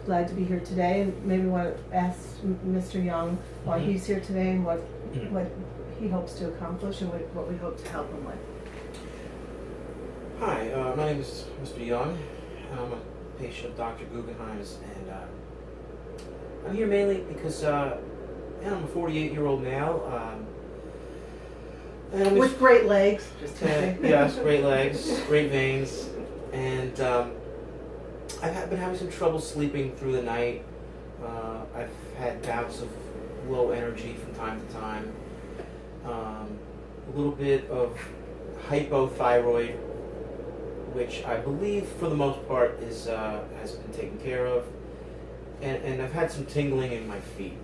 glad to be here today, and maybe want to ask Mr. Young why he's here today and what he hopes to accomplish and what we hope to help him with. Hi, my name is Mr. Young. I'm a patient of Dr. Guggenheim's, and I'm here mainly because I'm a 48-year-old male. And I'm With great legs, just to say. yes, great legs, great veins, and I've been having some trouble sleeping through the night. I've had bouts of low energy from time to time. A little bit of hypothyroid, which I believe for the most part is has been taken care of, and I've had some tingling in my feet.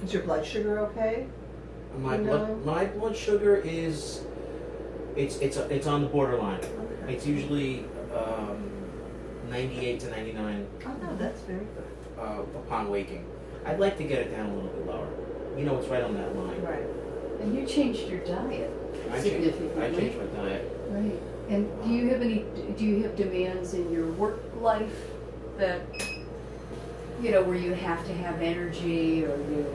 Is your blood sugar okay? My blood sugar is it's on the borderline. Okay. It's usually 98 to 99 Oh no, that's very good. upon waking. I'd like to get it down a little bit lower. You know, it's right on that line. Right. And you changed your diet I significantly. changed my diet. Right. And do you have demands in your work life that, where you have to have energy or you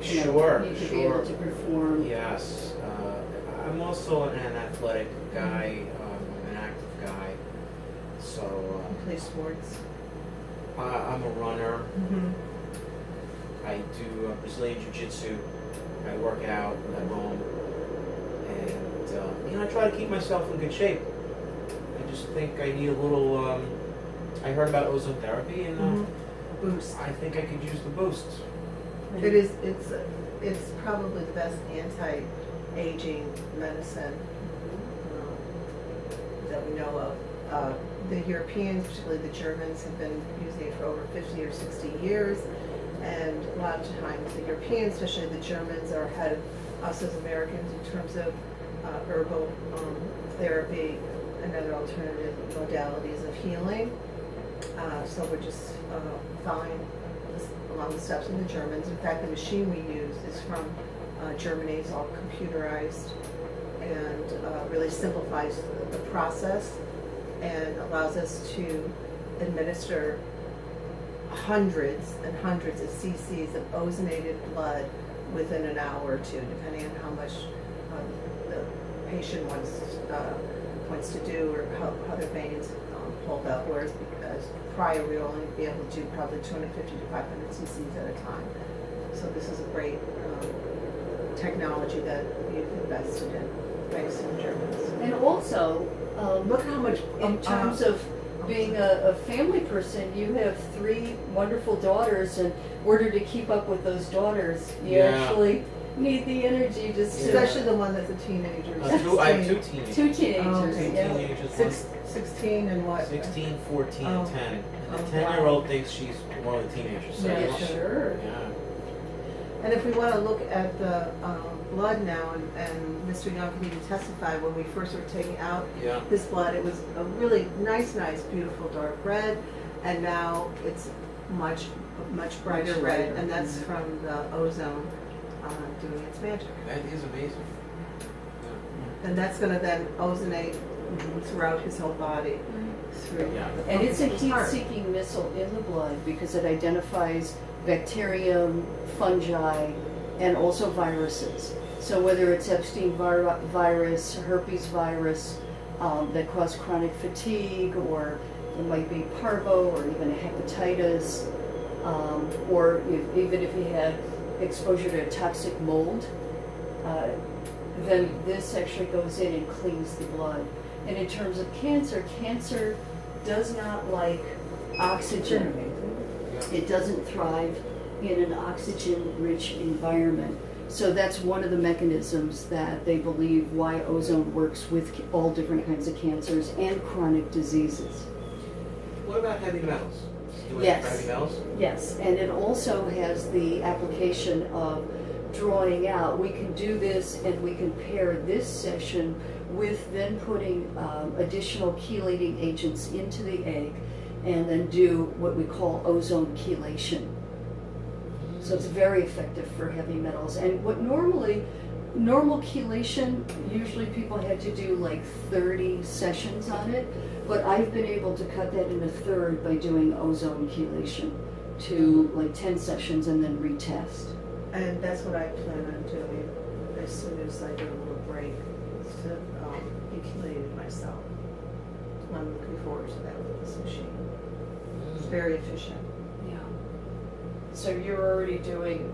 Sure, need to be able to perform? Yes. I'm also an athletic guy. I'm an active guy. So You play sports. I'm a runner. Mm-hmm. I do Brazilian Jiu-Jitsu. I work out at home. And I try to keep myself in good shape. I just think I need a little, I heard about ozone therapy and Boost. I think I could use the boost. It is. It's probably the best anti-aging medicine that we know of. The Europeans, particularly the Germans, have been using it for over 50 or 60 years, and a lot of times the Europeans, especially the Germans, are ahead of us as Americans in terms of herbal therapy and other alternative modalities of healing. So we're just following along the steps of the Germans. In fact, the machine we use is from Germany. It's all computerized and really simplifies the process and allows us to administer hundreds and hundreds of cc's of ozonated blood within an hour or two, depending on how much the patient wants to do or how their veins pulled up. Whereas prior we would only be able to do probably 250 to 500 cc's at a time. So this is a great technology that we've invested in, thanks to the Germans. And also, Look how much in terms of being a family person, you have 3 wonderful daughters, and in order to keep up with those daughters, you actually need the energy just to... Especially the one that's a teenager. I have 2 teenagers. 2 teenagers, okay. yeah. Teenagers, 16 and what? 16, 14, and 10. And the Oh, 10-year-old thinks she's one of the teenagers. So Yeah, sure. Yeah. And if we want to look at the blood now, and Mr. Young can even testify, when we first were taking out Yeah. his blood, it was a really nice, beautiful dark red, and now it's much brighter Much red, lighter. and that's from the ozone doing its magic. That is amazing. And that's going to then ozonate throughout his whole body. Through Yeah. the And it's a his heart. heat-seeking missile in the blood because it identifies bacterium, fungi, and also viruses. So whether it's Epstein virus, herpes virus that cause chronic fatigue, or it might be parvo, or even hepatitis, or even if you had exposure to a toxic mold, then this actually goes in and cleans the blood. And in terms of cancer, cancer does not like oxygen. It doesn't thrive in an oxygen-rich environment. So that's one of the mechanisms that they believe why ozone works with all different kinds of cancers and chronic diseases. What about heavy metals? Do it Yes. for heavy metals? Yes, and it also has the application of drawing out. We can do this, and we can pair this session with then putting additional chelating agents into the egg, and then do what we call ozone chelation. So it's very effective for heavy metals. And what normally Normal chelation, usually people had to do like 30 sessions on it, but I've been able to cut that in a third by doing ozone chelation to like 10 sessions and then retest. And that's what I plan on doing as soon as I get a little break, is to be chelated myself. I'm looking forward to that with this machine. It's very efficient. Yeah. So you're already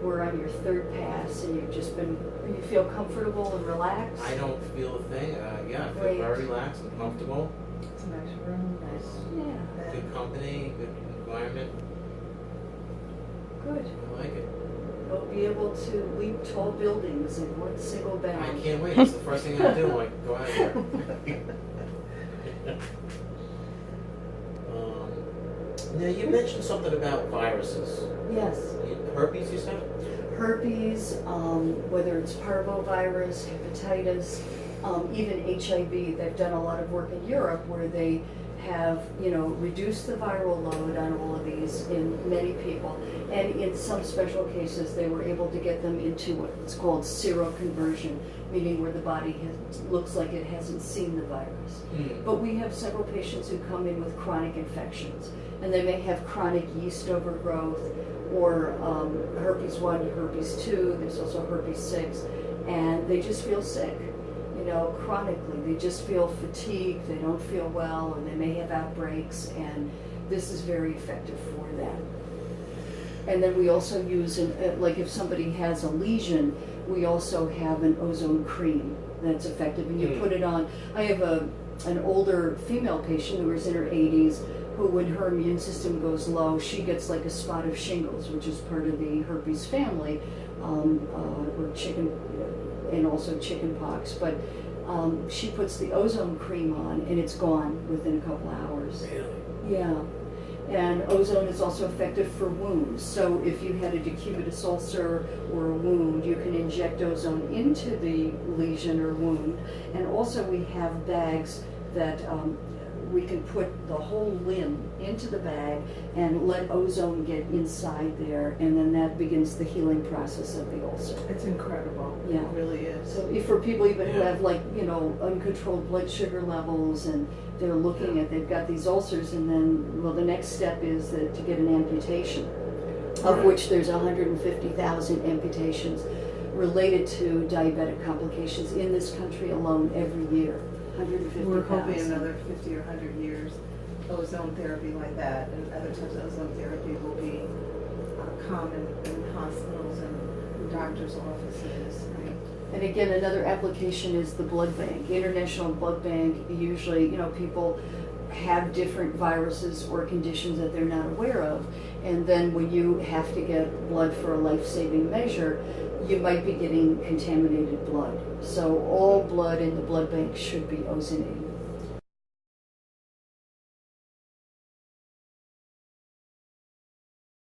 we're on your third pass and you feel comfortable and relaxed? I don't feel a thing. Yeah, I feel Great. very relaxed and comfortable. It's a nice room, nice Yeah, bed. Good company, good environment. good. I like it. You'll be able to leap tall buildings in one single bound. I can't wait. It's the first thing I do. I'm like, go out of here. Now, you mentioned something about viruses. Yes. Herpes, you said? Herpes, whether it's parvovirus, hepatitis, even HIV. They've done a lot of work in Europe where they have, reduced the viral load on all of these in many people. And in some special cases, they were able to get them into what's called seroconversion, meaning where the body looks like it hasn't seen the virus. But we have several patients who come in with chronic infections, and they may have chronic yeast overgrowth, or herpes 1, herpes 2, there's also herpes 6, and they just feel sick, chronically. They just feel fatigued, they don't feel well, and they may have outbreaks, and this is very effective for that. And then we also use, like if somebody has a lesion, we also have an ozone cream that's effective, and you put it on. I have an older female patient who is in her 80s, who when her immune system goes low, she gets like a spot of shingles, which is part of the herpes family, or chicken, and also chicken pox. But she puts the ozone cream on, and it's gone within a couple hours. Really? Yeah. And ozone is also effective for wounds. So if you had a decubitus ulcer or a wound, you can inject ozone into the lesion or wound. And also we have bags that we can put the whole limb into the bag and let ozone get inside there, and then that begins the healing process of the ulcer. It's incredible. Yeah. It really is. So if for people even who Yeah. have uncontrolled blood sugar levels, and they're looking at, they've got these ulcers, and then, well, the next step is to get an amputation, of Right. which there's 150,000 amputations related to diabetic complications in this country alone every year. 150,000. We're hoping another 50 or 100 years, ozone therapy like that and other types of ozone therapy will be common in hospitals and doctors' offices. Right? And again, another application is the blood bank. International Blood Bank, usually, people have different viruses or conditions that they're not aware of. And then when you have to get blood for a life-saving measure, you might be getting contaminated blood. So all blood in the blood bank should be ozonated.